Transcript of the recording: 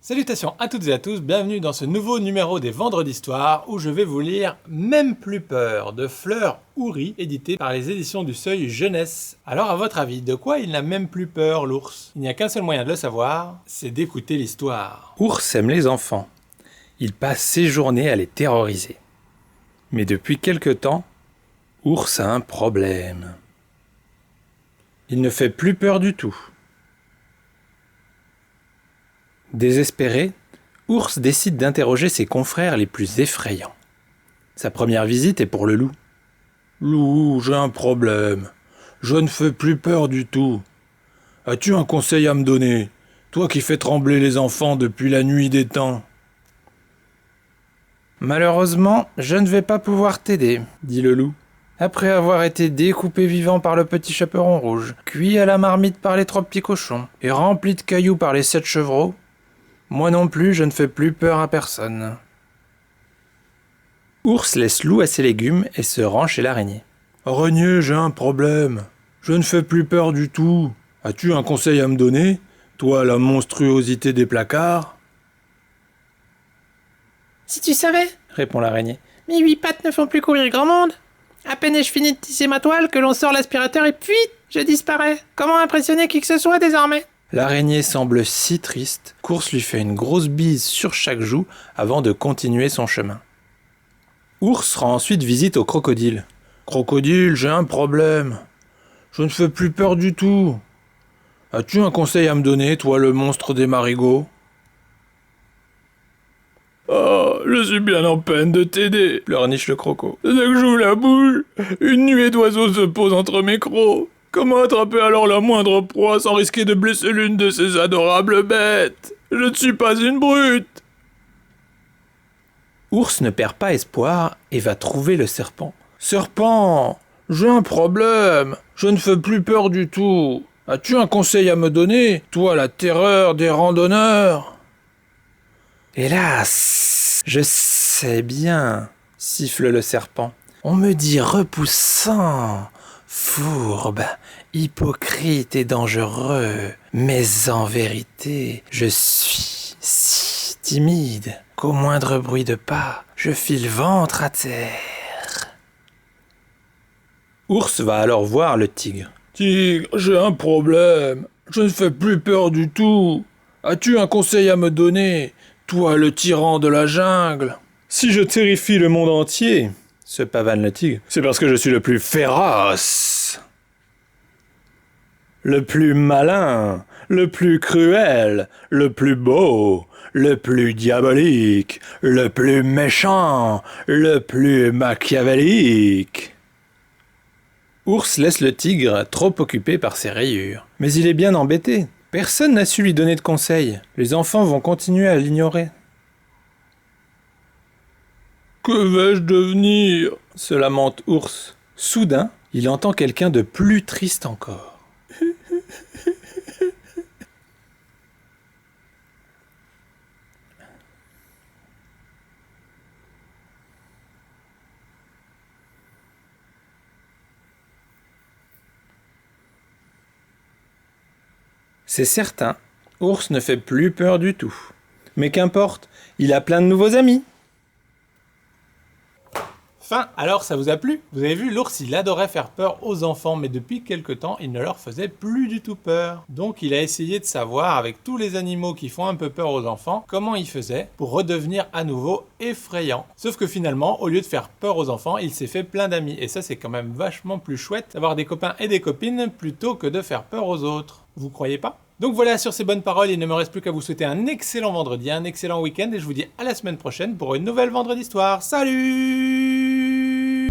Salutations à toutes et à tous, bienvenue dans ce nouveau numéro des Vendredis d'Histoire où je vais vous lire Même plus peur de Fleur Houry, édité par les éditions du Seuil Jeunesse. Alors à votre avis, de quoi il n'a même plus peur l'ours? Il n'y a qu'un seul moyen de le savoir, c'est d'écouter l'histoire. Ours aime les enfants. Il passe ses journées à les terroriser. Mais depuis quelque temps, Ours a un problème. Il ne fait plus peur du tout. Désespéré, Ours décide d'interroger ses confrères les plus effrayants. Sa première visite est pour le loup. « Loup, j'ai un problème. Je ne fais plus peur du tout. As-tu un conseil à me donner, toi qui fais trembler les enfants depuis la nuit des temps ?» « Malheureusement, je ne vais pas pouvoir t'aider, » dit le loup. « Après avoir été découpé vivant par le petit chaperon rouge, cuit à la marmite par les 3 petits cochons, et rempli de cailloux par les 7 chevreaux, moi non plus, je ne fais plus peur à personne. » Ours laisse loup à ses légumes et se rend chez l'araignée. « Araignée, j'ai un problème. Je ne fais plus peur du tout. As-tu un conseil à me donner, toi la monstruosité des placards ?» « Si tu savais, répond l'araignée, mes 8 pattes ne font plus courir grand monde. À peine ai-je fini de tisser ma toile que l'on sort l'aspirateur et puis je disparais. Comment impressionner qui que ce soit désormais ?» L'araignée semble si triste qu'Ours lui fait une grosse bise sur chaque joue avant de continuer son chemin. Ours rend ensuite visite au crocodile. « Crocodile, j'ai un problème. Je ne fais plus peur du tout. As-tu un conseil à me donner, toi le monstre des marigots ?» « Oh, je suis bien en peine de t'aider, » pleurniche le croco. « Dès que j'ouvre la bouche, une nuée d'oiseaux se pose entre mes crocs. Comment attraper alors la moindre proie sans risquer de blesser l'une de ces adorables bêtes? Je ne suis pas une brute !» Ours ne perd pas espoir et va trouver le serpent. « Serpent, j'ai un problème. Je ne fais plus peur du tout. As-tu un conseil à me donner, toi la terreur des randonneurs ?» « Hélas, je sais bien, » siffle le serpent. « On me dit repoussant, fourbe, hypocrite et dangereux. Mais en vérité, je suis si timide qu'au moindre bruit de pas, je file ventre à terre. » Ours va alors voir le tigre. « Tigre, j'ai un problème. Je ne fais plus peur du tout. As-tu un conseil à me donner, toi le tyran de la jungle ? » « Si je terrifie le monde entier, » se pavane le tigre, « c'est parce que je suis le plus féroce, le plus malin, le plus cruel, le plus beau, le plus diabolique, le plus méchant, le plus machiavélique. » Ours laisse le tigre trop occupé par ses rayures. Mais il est bien embêté. Personne n'a su lui donner de conseils. Les enfants vont continuer à l'ignorer. « Que vais-je devenir ?» se lamente Ours. Soudain, il entend quelqu'un de plus triste encore. C'est certain, Ours ne fait plus peur du tout. Mais qu'importe, il a plein de nouveaux amis. Fin. Alors ça vous a plu? Vous avez vu, l'ours il adorait faire peur aux enfants, mais depuis quelque temps il ne leur faisait plus du tout peur. Donc il a essayé de savoir avec tous les animaux qui font un peu peur aux enfants, comment il faisait pour redevenir à nouveau effrayant. Sauf que finalement, au lieu de faire peur aux enfants, il s'est fait plein d'amis. Et ça c'est quand même vachement plus chouette d'avoir des copains et des copines plutôt que de faire peur aux autres. Vous croyez pas? Donc voilà, sur ces bonnes paroles, il ne me reste plus qu'à vous souhaiter un excellent vendredi, un excellent week-end, et je vous dis à la semaine prochaine pour une nouvelle Vendredi d'Histoire. Salut!